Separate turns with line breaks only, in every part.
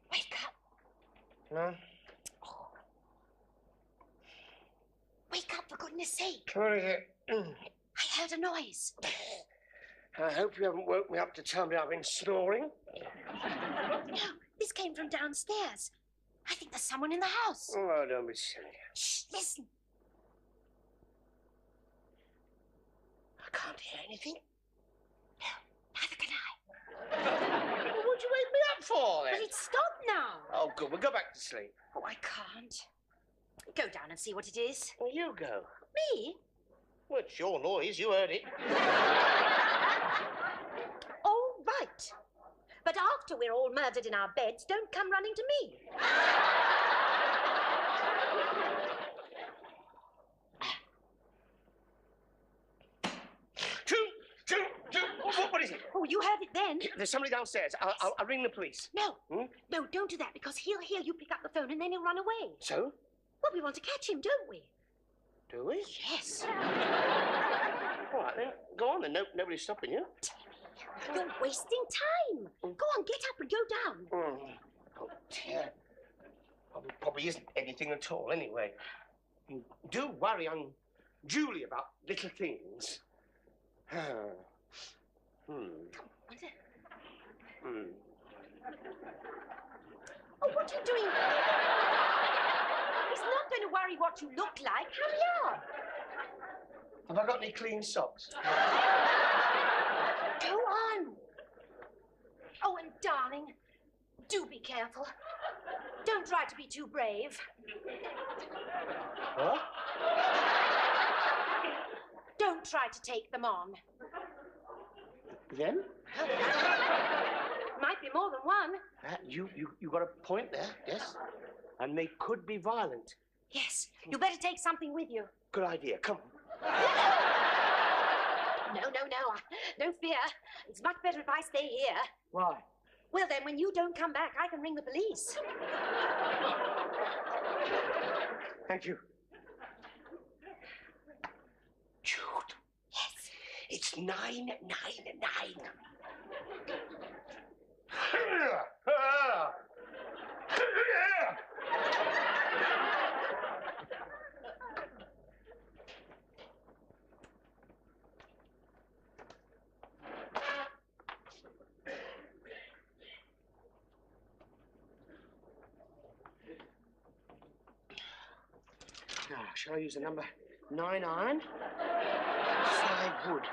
Wake up.
No?
Oh. Wake up, for goodness sake.
What is it?
I heard a noise.
I hope you haven't woke me up to tell me I've been snoring.
No, this came from downstairs. I think there's someone in the house.
Oh, don't be silly.
Shh, listen.
I can't hear anything.
No, neither can I.
Well, what'd you wake me up for, then?
Well, it's stopped now.
Oh, good. We'll go back to sleep.
Oh, I can't. Go down and see what it is.
Well, you go.
Me?
Well, it's your noise. You heard it.
All right. But after we're all murdered in our beds, don't come running to me.
What is it?
Oh, you heard it then.
There's somebody downstairs. I'll ring the police.
No. No, don't do that, because he'll hear you pick up the phone and then he'll run away.
So?
Well, we want to catch him, don't we?
Do we?
Yes.
All right, then. Go on, then. Nobody's stopping you.
Terry, you're wasting time. Go on, get up and go down.
Oh, dear. Probably isn't anything at all, anyway. You do worry unduly about little things.
What's it? Oh, what are you doing? He's not going to worry what you look like. Hurry up.
Have I got any clean socks?
Go on. Oh, and darling, do be careful. Don't try to be too brave.
What?
Don't try to take them on.
Them?
Might be more than one.
You got a point there, yes. And they could be violent.
Yes, you better take something with you.
Good idea. Come on.
No. Don't fear. It's much better if I stay here.
Why?
Well, then, when you don't come back, I can ring the police.
Thank you. Jude.
Yes.
It's 999. Now, shall I use the number 99? Side wood.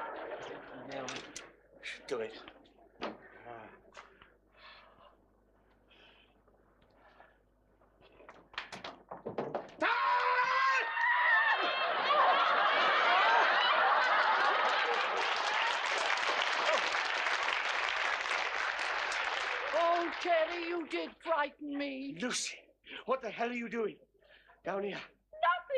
Now, should do it.
Oh, Terry, you did frighten me.
Lucy, what the hell are you doing down here?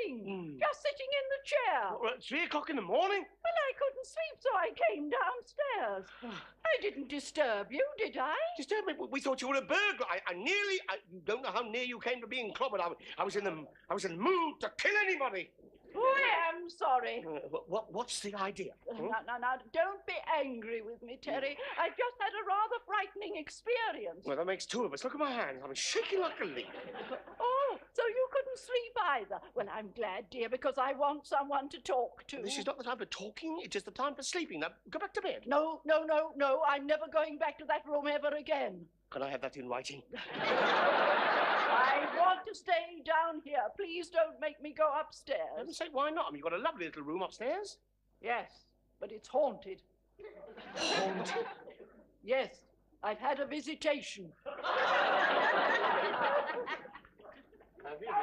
Nothing. Just sitting in the chair.
Well, at 3 o'clock in the morning?
Well, I couldn't sleep, so I came downstairs. I didn't disturb you, did I?
Disturb me? We thought you were a burglar. I nearly... you don't know how near you came to being clobbered. I was in the mood to kill anybody.
Oh, I am sorry.
What's the idea?
Now, don't be angry with me, Terry. I just had a rather frightening experience.
Well, that makes two of us. Look at my hands. I'm shaking like a leaf.
Oh, so you couldn't sleep either. Well, I'm glad, dear, because I want someone to talk to.
This is not the time for talking. It's just the time for sleeping. Now, go back to bed.
No. I'm never going back to that room ever again.
Can I have that in writing?
I want to stay down here. Please don't make me go upstairs.
I say, why not? I mean, you've got a lovely little room upstairs.
Yes, but it's haunted.
Haunted?
Yes, I've had a visitation.
Have you,
no.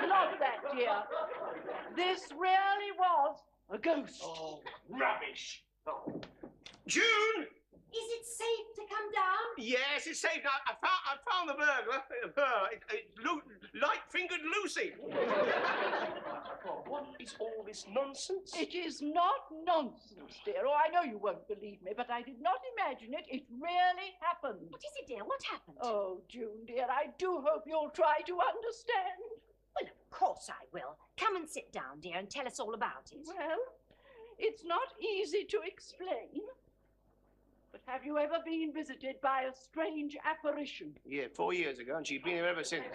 Not that, dear. This really was a ghost.
Oh, rubbish. Oh. June!
Is it safe to come down?
Yes, it's safe now. I found the burglar. Light-fingered Lucy. Oh, what is all this nonsense?
It is not nonsense, dear. Oh, I know you won't believe me, but I did not imagine it. It really happened.
What is it, dear? What happened?
Oh, June, dear, I do hope you'll try to understand.
Well, of course I will. Come and sit down, dear, and tell us all about it.
Well, it's not easy to explain. But have you ever been visited by a strange apparition?
Yeah, 4 years ago, and she's been here ever since.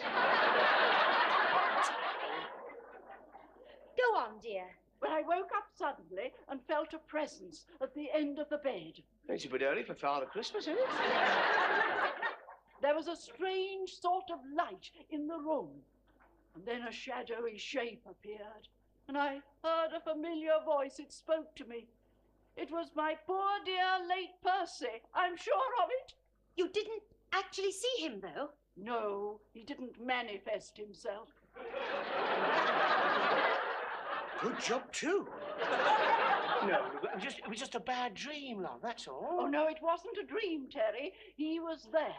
Go on, dear.
Well, I woke up suddenly and felt a presence at the end of the bed.
It's a bit early for Father Christmas, isn't it?
There was a strange sort of light in the room, and then a shadowy shape appeared, and I heard a familiar voice. It spoke to me. It was my poor dear late Percy. I'm sure of it.
You didn't actually see him, though?
No, he didn't manifest himself.
Good job, too. No, it was just a bad dream, love, that's all.
Oh, no, it wasn't a dream, Terry. He was there.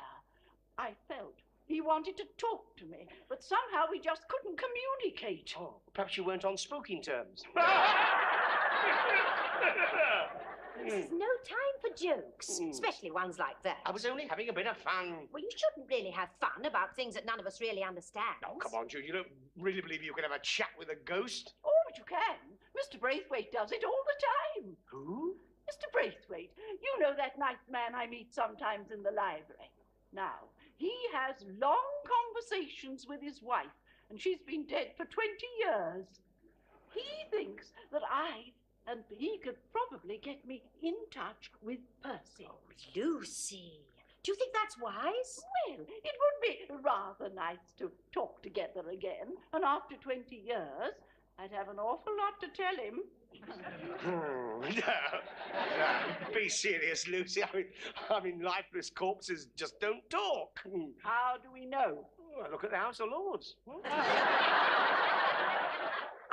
I felt. He wanted to talk to me, but somehow we just couldn't communicate.
Oh, perhaps you weren't on spooking terms.
This is no time for jokes, especially ones like that.
I was only having a bit of fun.
Well, you shouldn't really have fun about things that none of us really understand.
Oh, come on, Jude. You don't really believe you can have a chat with a ghost?
Oh, but you can. Mr. Braithwaite does it all the time.
Who?
Mr. Braithwaite, you know that nice man I meet sometimes in the library. Now, he has long conversations with his wife, and she's been dead for 20 years. He thinks that and he could probably get me in touch with Percy.
Oh, Lucy, do you think that's wise?
Well, it would be rather nice to talk together again, and after 20 years, I'd have an awful lot to tell him.
No, be serious, Lucy. I mean, lifeless corpses just don't talk.
How do we know?
Well, look at the House of Lords.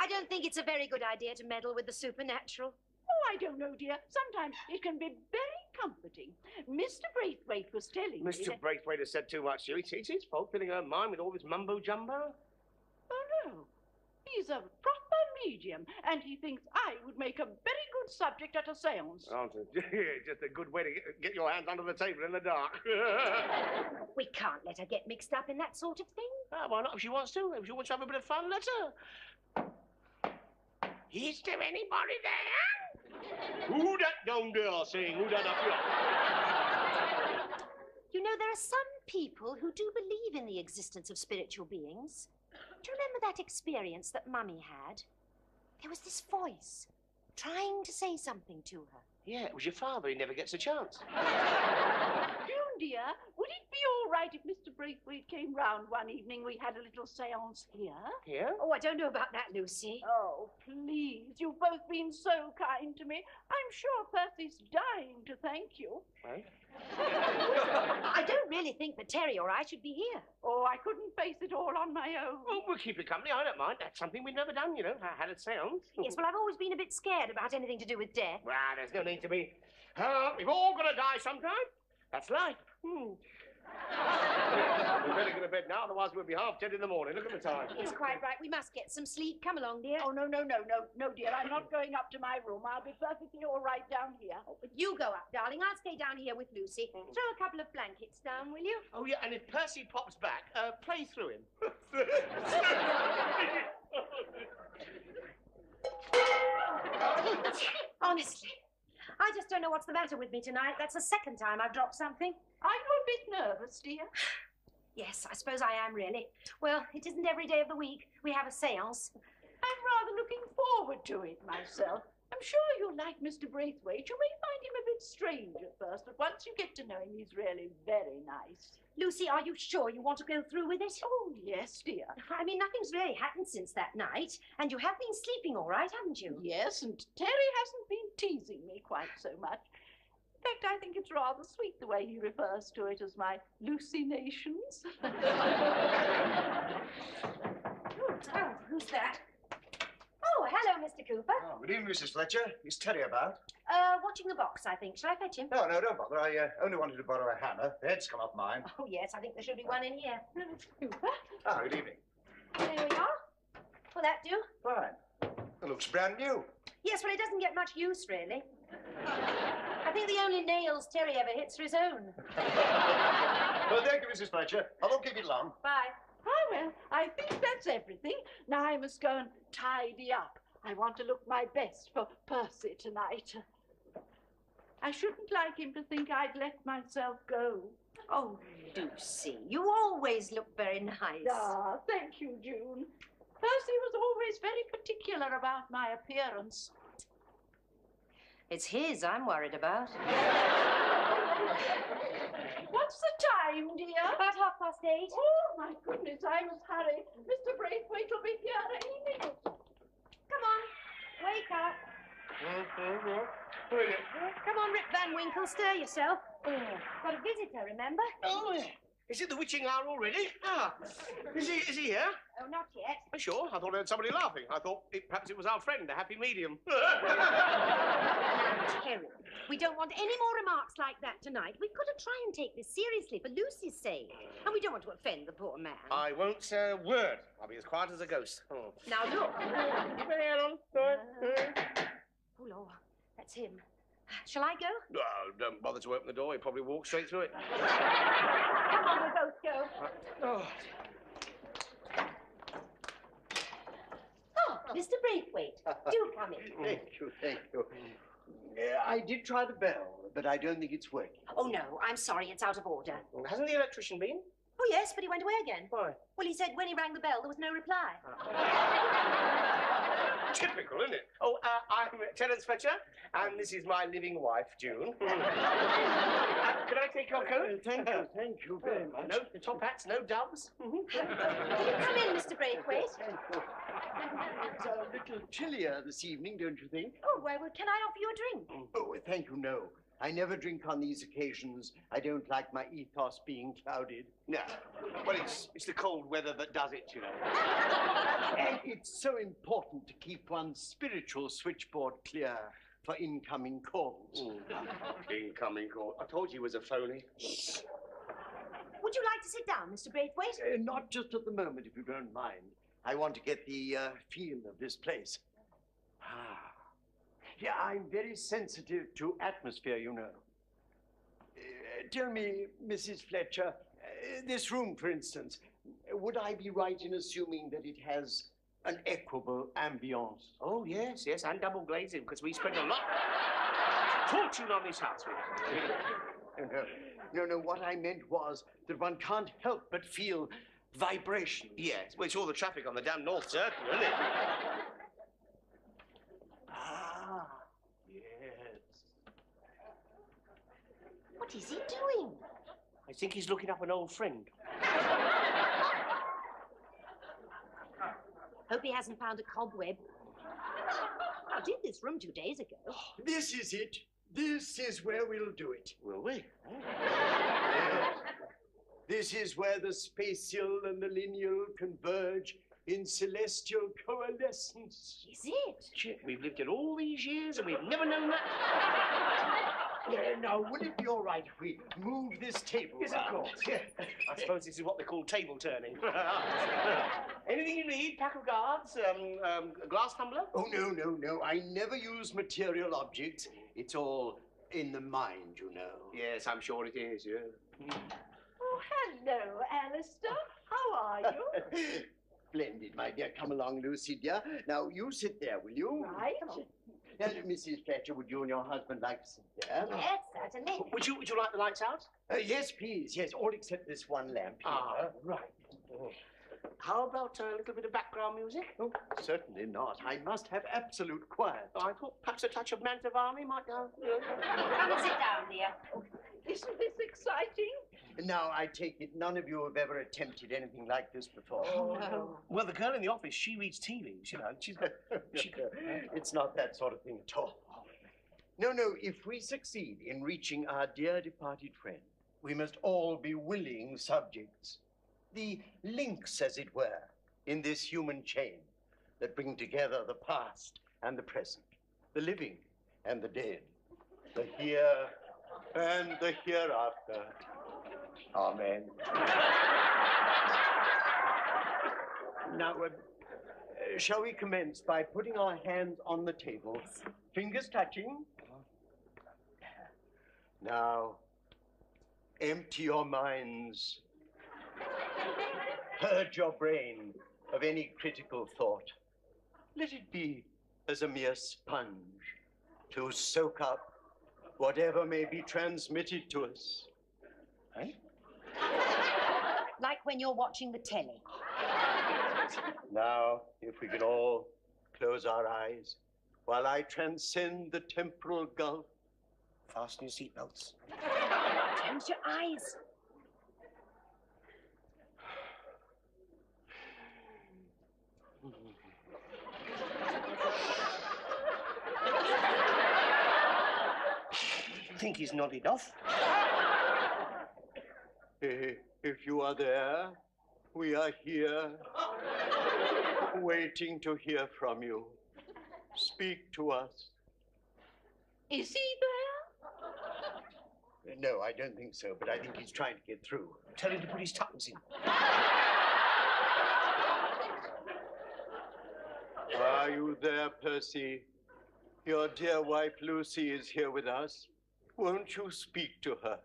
I don't think it's a very good idea to meddle with the supernatural.
Oh, I don't know, dear. Sometimes it can be very comforting. Mr. Braithwaite was telling me
Mr. Braithwaite has said too much, Sue. It's his fault, filling her mind with all this mumbo-jumbo.
Oh, no. He's a proper medium, and he thinks I would make a very good subject at a seance.
Aren't it? Just a good way to get your hands under the table in the dark.
We can't let her get mixed up in that sort of thing.
Ah, why not? If she wants to. If she wants to have a bit of fun, let her. Is there anybody there? Who that young girl saying? Who that up here?
You know, there are some people who do believe in the existence of spiritual beings. Do you remember that experience that Mummy had? There was this voice trying to say something to her.
Yeah, it was your father. He never gets a chance.
June, dear, would it be all right if Mr. Braithwaite came round one evening? We had a little seance here.
Here?
Oh, I don't know about that, Lucy.
Oh, please. You've both been so kind to me. I'm sure Percy's dying to thank you.
Right.
I don't really think that Terry or I should be here.
Oh, I couldn't face it all on my own.
Well, we'll keep you company. I don't mind. That's something we've never done, you know. I had a seance.
Yes, well, I've always been a bit scared about anything to do with death.
Well, there's no need to be. We've all got to die sometime. That's life. We better get to bed now, otherwise we'll be half dead in the morning. Look at the time.
It's quite right. We must get some sleep. Come along, dear.
Oh, no, dear. I'm not going up to my room. I'll be perfectly all right down here.
Oh, but you go up, darling. I'll stay down here with Lucy. Throw a couple of blankets down, will you?
Oh, yeah, and if Percy pops back, play through him.
Honestly, I just don't know what's the matter with me tonight. That's the second time I've dropped something.
Are you a bit nervous, dear?
Yes, I suppose I am, really. Well, it isn't every day of the week we have a seance.
I'm rather looking forward to it myself. I'm sure you'll like Mr. Braithwaite. You may find him a bit strange at first, but once you get to know him, he's really very nice.
Lucy, are you sure you want to go through with it?
Oh, yes, dear.
I mean, nothing's really happened since that night, and you have been sleeping all right, haven't you?
Yes, and Terry hasn't been teasing me quite so much. In fact, I think it's rather sweet the way he refers to it as my hallucinations.
Oh, who's that? Oh, Cooper.
Oh, good evening, Mrs. Fletcher. Is Terry about?
Watching the box, I think. Shall I fetch him?
No, don't bother. I only wanted to borrow a hammer. The head's come off mine.
Oh, yes, I think there should be one in here.
Cooper.
Ah, good evening.
There we are. Will that do?
Fine. It looks brand new.
Yes, well, it doesn't get much use, really. I think the only nails Terry ever hits are his own.
Well, thank you, Mrs. Fletcher. I won't keep you long.
Bye.
Ah, well, I think that's everything. Now I must go and tidy up. I want to look my best for Percy tonight. I shouldn't like him to think I'd let myself go.
Oh, Lucy, you always look very nice.
Ah, thank you, June. Percy was always very particular about my appearance.
It's his I'm worried about.
What's the time, dear?
About 8:30.
Oh, my goodness, I must hurry. Mr. Braithwaite will be here any minute.
Come on, wake up. Come on, Rip Van Winkle, stir yourself. Got a visitor, remember?
Oh, is it the witching hour already? Ah, is he here?
Oh, not yet.
Sure, I thought I heard somebody laughing. I thought perhaps it was our friend, the happy medium.
Terry, we don't want any more remarks like that tonight. We've got to try and take this seriously for Lucy's sake. And we don't want to offend the poor man.
I won't say a word. I'll be as quiet as a ghost. Oh.
Now, look.
Oh,
Oh, Lord, that's him. Shall I go?
don't bother to open the door. He'll probably walk straight through it.
Come on, we'll both go.
Oh.
Oh, Mr. Braithwaite, do come in.
Thank you, thank you. I did try the bell, but I don't think it's working.
Oh, no, I'm sorry, it's out of order.
Hasn't the electrician been?
Oh, yes, but he went away again.
Why?
Well, he said when he rang the bell, there was no reply.
Typical, isn't it? Oh, I'm Terence Fletcher, and this is my living wife, June. Can I take your coat?
Thank you very much.
No top hats, no doves.
Will you come in, Mr. Braithwaite?
Thank you. It's a little chillier this evening, don't you think?
Oh, well, can I offer you a drink?
Oh, thank you, no. I never drink on these occasions. I don't like my ethos being clouded.
No. Well, it's the cold weather that does it, you know.
And it's so important to keep one's spiritual switchboard clear for incoming calls.
Incoming call. I told you he was a phony.
Would you like to sit down, Mr. Braithwaite?
Not just at the moment, if you don't mind. I want to get the feel of this place. Yeah, I'm very sensitive to atmosphere, you know. Tell me, Mrs. Fletcher, this room, for instance, would I be right in assuming that it has an equable ambience?
Oh, yes, and double glazing, because we spent a lot fortune on this house.
No, what I meant was that one can't help but feel vibration.
Yes, well, it's all the traffic on the damn North Circle, isn't it?
Yes.
What is he doing?
I think he's looking up an old friend.
Hope he hasn't found a cobweb. I did this room 2 days ago.
This is it. This is where we'll do it.
Will we?
This is where the spatial and the lineal converge in celestial coalescence.
Is it?
Shit, we've lived here all these years and we've never known that.
Now, would it be all right if we move this table?
Yes, of course. Yeah. I suppose this is what they call table turning. Anything you need? Pack of cards? A glass tumbler?
Oh, no. I never use material objects. It's all in the mind, you know.
Yes, I'm sure it is, yeah.
Oh, hello, Alistair. How are you?
Splendid, my dear. Come along, Lucy, dear. Now, you sit there, will you?
Right.
Now, Mrs. Fletcher, would you and your husband like to sit there?
Yes, certainly.
Would you like the lights out?
Yes, please. Yes, all except this one lamp here.
Right. How about a little bit of background music?
Oh, certainly not. I must have absolute quiet.
I thought perhaps a touch of Mantovani might go.
Come and sit down, dear.
Isn't this exciting?
Now, I take it none of you have ever attempted anything like this before.
Oh, no.
Well, the girl in the office, she reads tea leaves, you know. She's got...
It's not that sort of thing at all. No, if we succeed in reaching our dear departed friend, we must all be willing subjects. The links, as it were, in this human chain that bring together the past and the present, the living and the dead, the here and the hereafter.
Amen.
Now, shall we commence by putting our hands on the table, fingers touching? Now, empty your minds. Purge your brain of any critical thought. Let it be as a mere sponge to soak up whatever may be transmitted to us.
Eh?
Like when you're watching the telly.
Now, if we can all close our eyes while I transcend the temporal gulf.
Fasten your seatbelts.
Close your eyes.
I think he's nodded off.
If you are there, we are here, waiting to hear from you. Speak to us.
Is he there?
No, I don't think so, but I think he's trying to get through.
Tell him to put his tuppence in.
Are you there, Percy? Your dear wife, Lucy, is here with us. Won't you speak to her?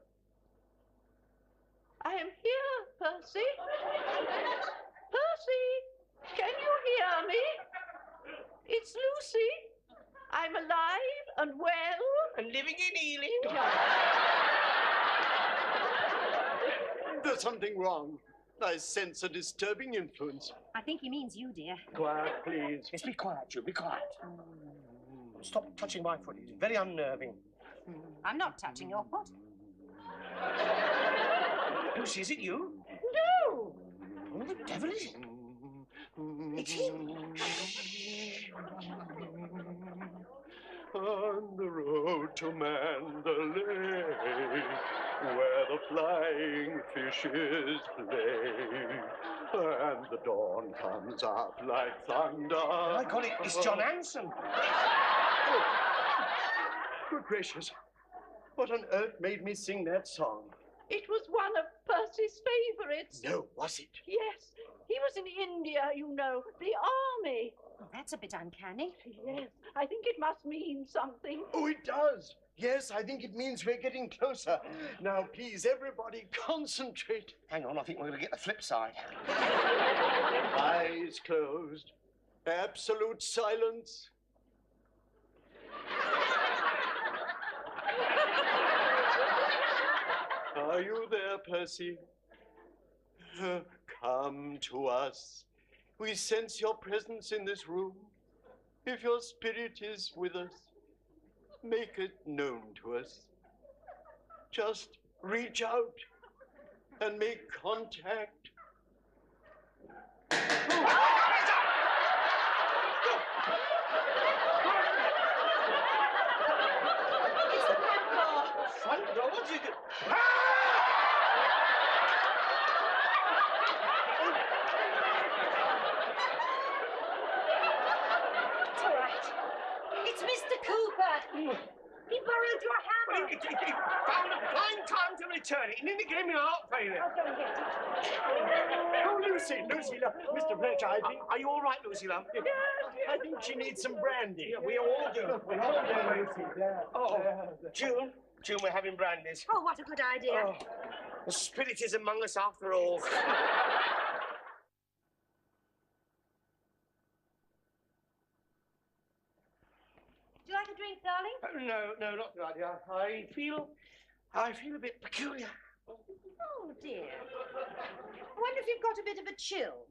I am here, Percy. Percy, can you hear me? It's Lucy. I'm alive and well.
And living in Ealing.
There's something wrong. I sense a disturbing influence.
I think he means you, dear.
Quiet, please.
Yes, be quiet, Jude, be quiet. Stop touching my foot. It's very unnerving.
I'm not touching your foot.
Lucy, is it you?
No.
Who the devil is it? It's him.
On the road to Mandalay, where the flying fishes play, and the dawn comes up like thunder.
My God, it's John Hanson.
Oh, good gracious. What on earth made me sing that song?
It was one of Percy's favourites.
No, was it?
Yes. He was in India, you know, the army.
Oh, that's a bit uncanny.
Yes, I think it must mean something.
Oh, it does. Yes, I think it means we're getting closer. Now, please, everybody, concentrate.
Hang on, I think we're going to get the flip side.
Eyes closed. Absolute silence. Are you there, Percy? Come to us. We sense your presence in this room. If your spirit is with us, make it known to us. Just reach out and make contact.
It's the front door.
Front door? What did you do?
It's all right. It's Mr. Cooper. He borrowed your
Well,
hammer.
he found a fine time to return it. He nearly gave me an heart failure.
I'll go and get it.
Oh, Lucy, look, Mr. Fletcher, I think...
Are you all right, Lucy, love?
I think she needs some brandy.
Yeah, we all do.
We all do, Lucy.
Oh, June, we're having brandies.
Oh, what a good idea.
Oh, the spirit is among us after all.
Would you like a drink, darling?
No, not good idea. I feel a bit peculiar.
Oh, dear. I wonder if you've got a bit of a chill.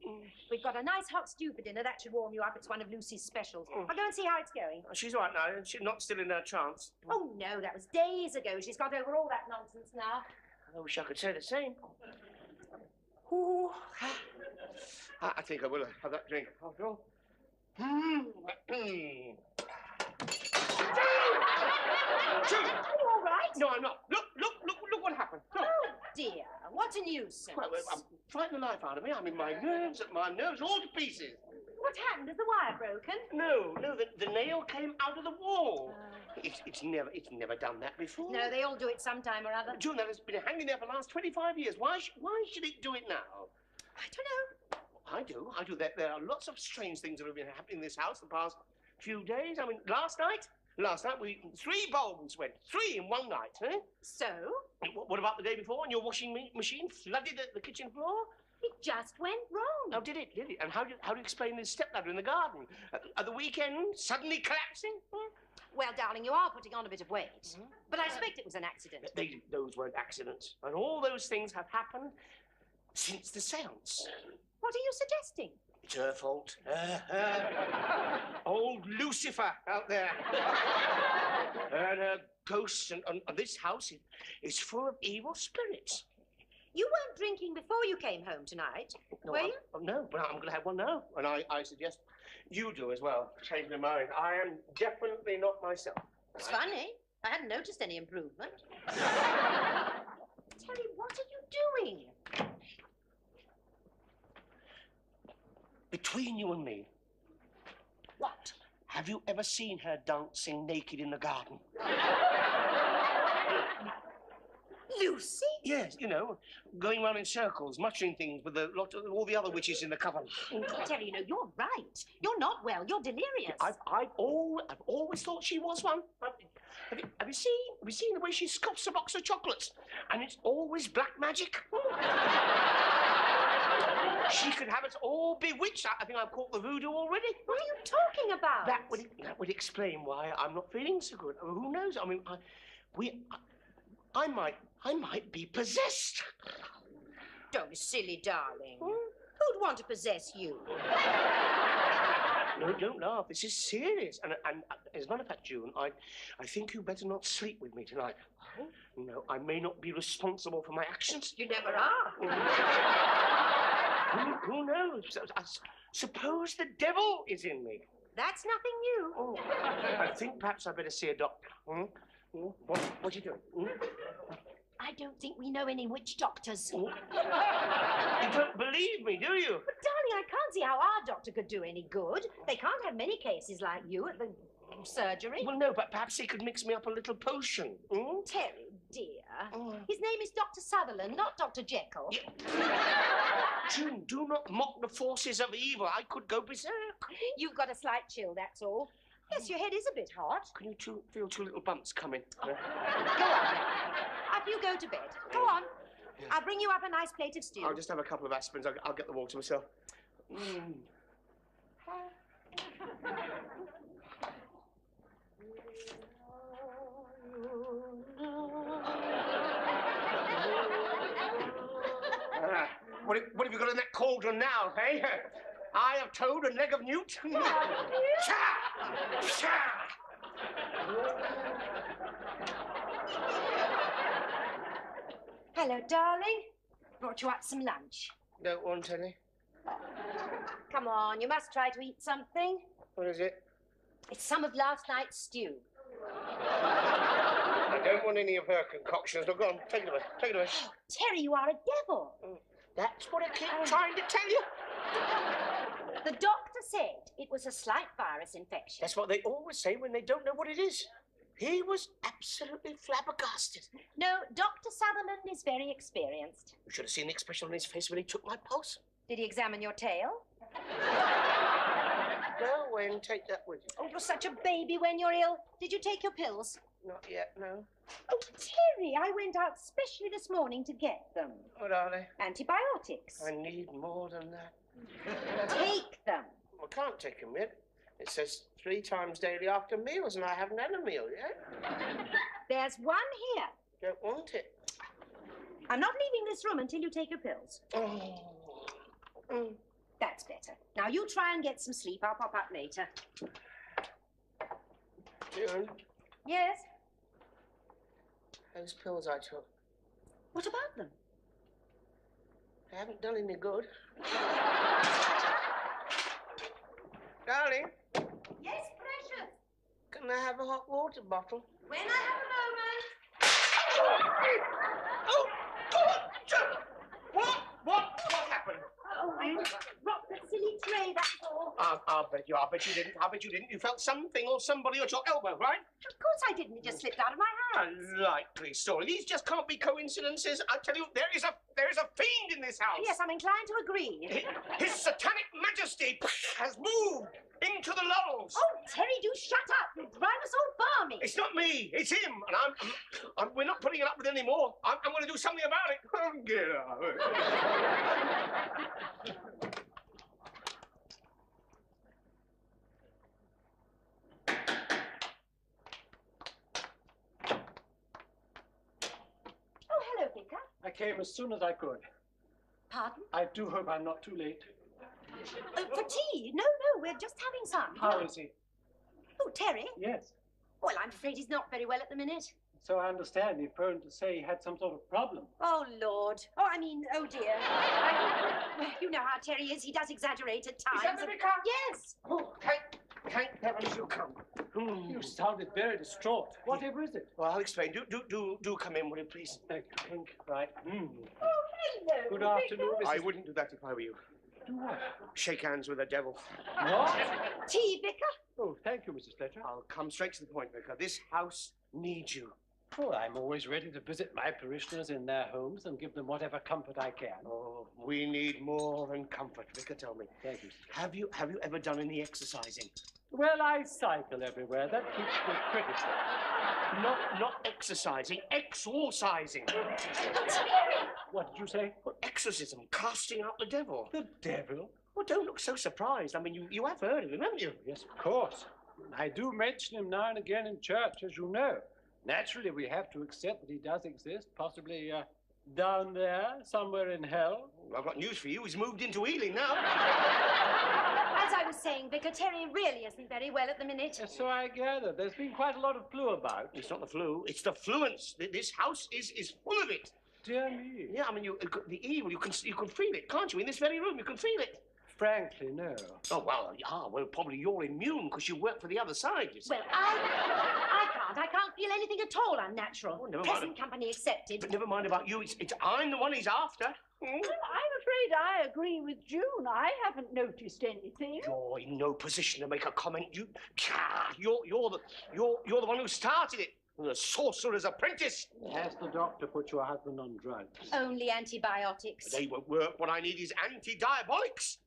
We've got a nice hot stew for dinner. That should warm you up. It's one of Lucy's specials. I'll go and see how it's going.
She's all right now. She's not still in her trance.
Oh, no, that was days ago. She's got over all that nonsense now.
I wish I could say the same. Ooh. I think I will have that drink after all. June!
Are you all right?
No, I'm not. Look what happened. Look.
Oh, dear. What a nuisance.
Well, I'm frightened the life out of me. I mean, my nerves all to pieces.
What happened? Is the wire broken?
No, the nail came out of the wall. It's never done that before.
No, they all do it sometime or other.
June, that has been hanging there for the last 25 years. Why should it do it now?
I don't know.
I do. There are lots of strange things that have been happening in this house the past few days. I mean, last night, 3 bulbs went. 3 in one night, eh?
So?
What about the day before when your washing machine flooded the kitchen floor?
It just went wrong.
Oh, did it? And how do you explain this stepladder in the garden? At the weekend, suddenly collapsing?
Well, darling, you are putting on a bit of weight. But I suspect it was an accident.
Those weren't accidents. And all those things have happened since the seance.
What are you suggesting?
It's her fault. Old Lucifer out there. And her ghosts and this house is full of evil spirits.
You weren't drinking before you came home tonight, were you?
No, but I'm going to have one now. And I suggest you do as well. Change my mind. I am definitely not myself.
It's funny. I hadn't noticed any improvement. Terry, what are you doing?
Between you and me.
What?
Have you ever seen her dancing naked in the garden?
Lucy?
Yes, you know, going round in circles, muttering things with a lot of all the other witches in the coven.
Terry, no, you're right. You're not well. You're delirious.
I've always thought she was one. Have you seen the way she scoffs a box of chocolates? And it's always black magic. She could have us all bewitched. I think I've caught the voodoo already.
What are you talking about?
That would explain why I'm not feeling so good. Who knows? I mean, I might be possessed.
Don't be silly, darling. Who'd want to possess you?
No, don't laugh. This is serious. And as a matter of fact, June, I think you better not sleep with me tonight. Oh? No, I may not be responsible for my actions.
You never are.
Who knows? Suppose the devil is in me.
That's nothing new.
Oh, I think perhaps I better see a doctor. What are you doing?
I don't think we know any witch doctors.
You don't believe me, do you?
But, darling, I can't see how our doctor could do any good. They can't have many cases like you at the surgery.
Well, no, but perhaps he could mix me up a little potion.
Terry, dear. His name is Dr. Sutherland, not Dr. Jekyll.
June, do not mock the forces of evil. I could go berserk.
You've got a slight chill, that's all. Yes, your head is a bit hot.
Can you feel 2 little bumps coming?
Go on. Up you go to bed. Go on.
Yeah.
I'll bring you up a nice plate of stew.
I'll just have a couple of aspirins. I'll get the water myself. What have you got in that cauldron now, eh? Eye of toad and leg of newt?
Hello, darling. Brought you up some lunch.
Don't want any.
Come on, you must try to eat something.
What is it?
It's some of last night's stew.
I don't want any of her concoctions. Now, go on, take it away. Take it away.
Terry, you are a devil.
That's what I keep trying to tell you.
The doctor said it was a slight virus infection.
That's what they always say when they don't know what it is. He was absolutely flabbergasted.
No, Dr. Sutherland is very experienced.
You should have seen the expression on his face when he took my pulse.
Did he examine your tail?
Go away and take that with you.
Oh, you're such a baby when you're ill. Did you take your pills?
Not yet, no.
Oh, Terry, I went out specially this morning to get them.
What are they?
Antibiotics.
I need more than that.
Take them.
I can't take them yet. It says 3 times daily after meals, and I haven't had a meal yet.
There's one here.
Don't want it.
I'm not leaving this room until you take your pills.
Oh.
That's better. Now, you try and get some sleep. I'll pop up later.
June,
Yes?
those pills I took,
What about them?
they haven't done any good. Darling,
Yes, precious.
can I have a hot water bottle?
When I have a moment.
Oh, God! What happened?
Oh, I dropped the silly tray, that's all.
I'll bet you didn't. I bet you didn't. You felt something or somebody at your elbow, right?
Of course I didn't. It just slipped out of my hands.
A likely story. These just can't be coincidences. I tell you, there is a fiend in this house.
Yes, I'm inclined to agree.
His satanic majesty has moved into the laurels.
Oh, Terry, do shut up. You drive us all balmy.
It's not me. It's him. And we're not putting it up with it anymore. I'm going to do something about it. Get out.
Oh, hello, Vicar.
I came as soon as I could.
Pardon?
I do hope I'm not too late.
For tea? No, we're just having some.
How is he?
Oh, Terry?
Yes.
Well, I'm afraid he's not very well at the minute.
So I understand he phoned to say he had some sort of problem.
Oh, Lord. Oh, I mean, oh, dear. Well, you know how Terry is. He does exaggerate at times.
Is that the vicar?
Yes.
Oh, thank heavens you come.
You sounded very distraught. Whatever is it?
Well, I'll explain. Do come in, will you, please?
Thank you. Right.
Oh, hello.
Good afternoon, Mrs.
I wouldn't do that if I were you.
Do what?
Shake hands with the devil.
What?
Tea, Vicar?
Oh, thank you, Mrs. Fletcher.
I'll come straight to the point, Vicar. This house needs you.
Oh, I'm always ready to visit my parishioners in their homes and give them whatever comfort I can.
Oh, we need more than comfort. Vicar, tell me.
Thank you.
Have you ever done any exercising?
Well, I cycle everywhere. That keeps me pretty fit.
Not exercising, exorcising.
What did you say?
Well, exorcism, casting out the devil.
The devil?
Well, don't look so surprised. I mean, you have heard of him, haven't you?
Yes, of course. I do mention him now and again in church, as you know. Naturally, we have to accept that he does exist, possibly down there, somewhere in hell.
Well, I've got news for you. He's moved into Ealing now.
As I was saying, Vicar, Terry really isn't very well at the minute.
Yes, so I gather. There's been quite a lot of flu about.
It's not the flu. It's the fluence. This house is full of it.
Dear me.
Yeah, I mean, the evil. You can feel it, can't you? In this very room, you can feel it.
Frankly, no.
Oh, well, probably you're immune because you work for the other side, you see.
Well, I can't feel anything at all unnatural.
Oh, never mind.
Present company accepted.
But never mind about you. It's I'm the one he's after.
Well, I'm afraid I agree with June. I haven't noticed anything.
You're in no position to make a comment. You're the one who started it. The sorcerer's apprentice.
Has the doctor put your husband on drugs?
Only antibiotics.
They won't work. What I need is anti-diabolics.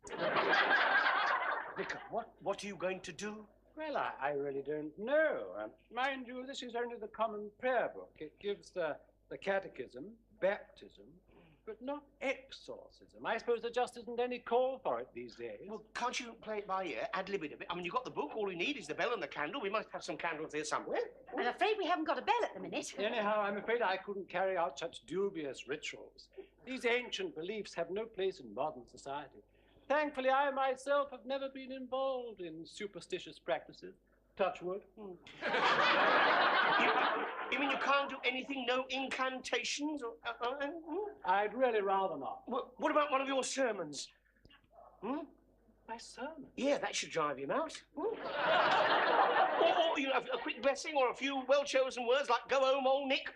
Vicar, what are you going to do?
Well, I really don't know. Mind you, this is only the common prayer book. It gives the catechism, baptism, but not exorcism. I suppose there just isn't any call for it these days.
Well, can't you play it by ear, ad-lib it a bit? I mean, you've got the book. All we need is the bell and the candle. We must have some candles here somewhere.
I'm afraid we haven't got a bell at the minute.
Anyhow, I'm afraid I couldn't carry out such dubious rituals. These ancient beliefs have no place in modern society. Thankfully, I myself have never been involved in superstitious practices. Touch wood.
You mean you can't do anything? No incantations? Or,
I'd really rather not.
What about one of your sermons?
My sermon?
Yeah, that should drive him out. Or you know, a quick blessing or a few well-chosen words like "Go home, old Nick."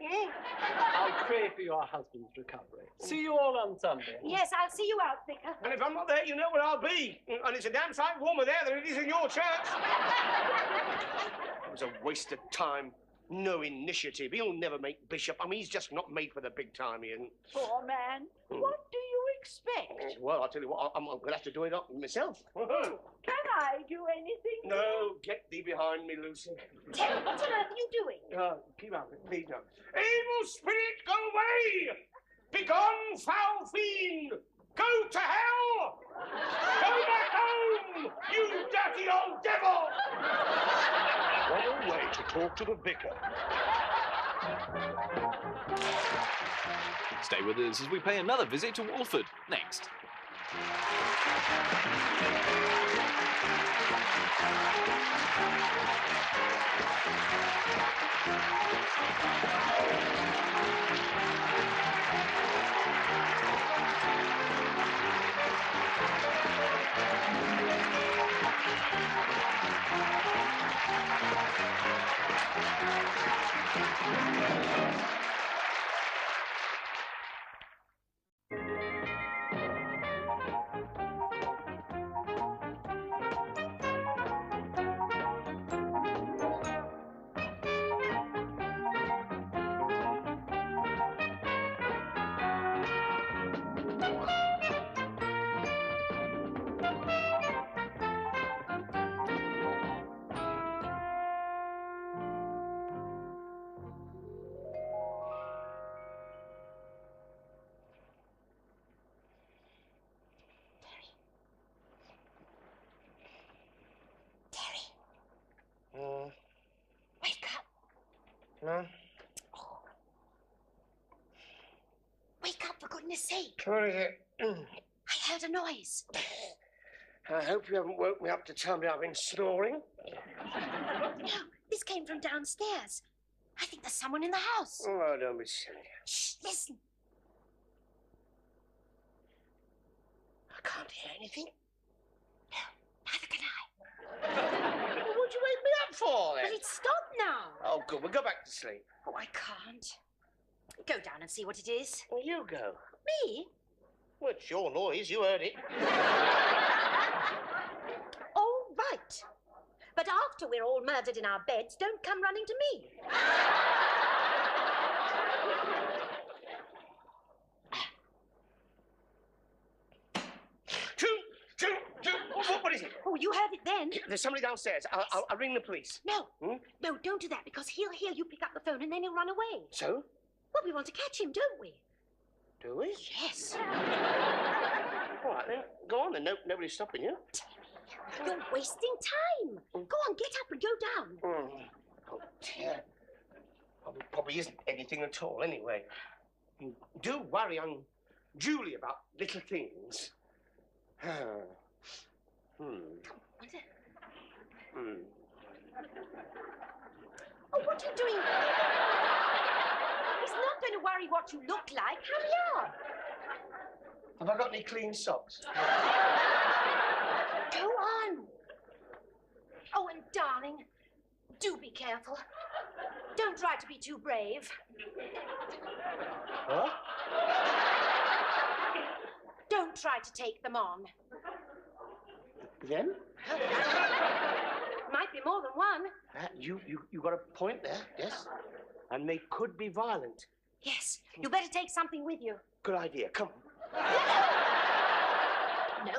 I'll pray for your husband's recovery. See you all on Sunday.
Yes, I'll see you out, Vicar.
And if I'm not there, you know where I'll be. And it's a damn sight warmer there than it is in your church. It was a waste of time. No initiative. He'll never make bishop. I mean, he's just not made for the big time, he isn't.
Poor man. What do you expect?
Well, I'll tell you what, I'm going to have to do it up myself.
Can I do anything?
No, get thee behind me, Lucy.
Terry, what on earth are you doing?
Keep up, please don't. Evil spirit, go away! Begone, foul fiend! Go to hell! Go back home, you dirty old devil!
What a way to talk to the vicar.
Stay with us as we pay another visit to Walford next.
No?
Wake up, for goodness sake.
What is it?
I heard a noise.
I hope you haven't woke me up to tell me I've been snoring.
No, this came from downstairs. I think there's someone in the house.
Oh, don't be silly.
Shh, listen.
I can't hear anything.
Neither can I.
Well, what'd you wake me up for, then?
But it's stopped now.
Oh, good. We'll go back to sleep.
Oh, I can't. Go down and see what it is.
Well, you go.
Me?
Well, it's your noise. You heard it.
All right. But after we're all murdered in our beds, don't come running to me.
What is it?
Oh, you heard it then.
There's somebody downstairs. I'll ring the police.
No.
Hmm?
No, don't do that, because he'll hear you pick up the phone and then he'll run away.
So?
Well, we want to catch him, don't we?
Do we?
Yes.
All right, then. Go on, then. Nobody's stopping you.
You're wasting time. Go on, get up and go down.
Oh, dear. Probably isn't anything at all, anyway. You do worry unduly about little things.
What's it? Oh, what are you doing? He's not going to worry what you look like. Hurry up.
Have I got any clean socks?
Go on. Oh, and darling, do be careful. Don't try to be too brave.
Huh?
Don't try to take them on.
Them?
Might be more than one.
You got a point there, yes? And they could be violent.
Yes, you better take something with you.
Good idea. Come on.
No.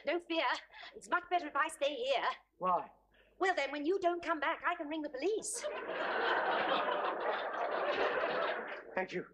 No fear. It's much better if I stay here.
Why?
Well, then, when you don't come back, I can ring the police.
Thank you.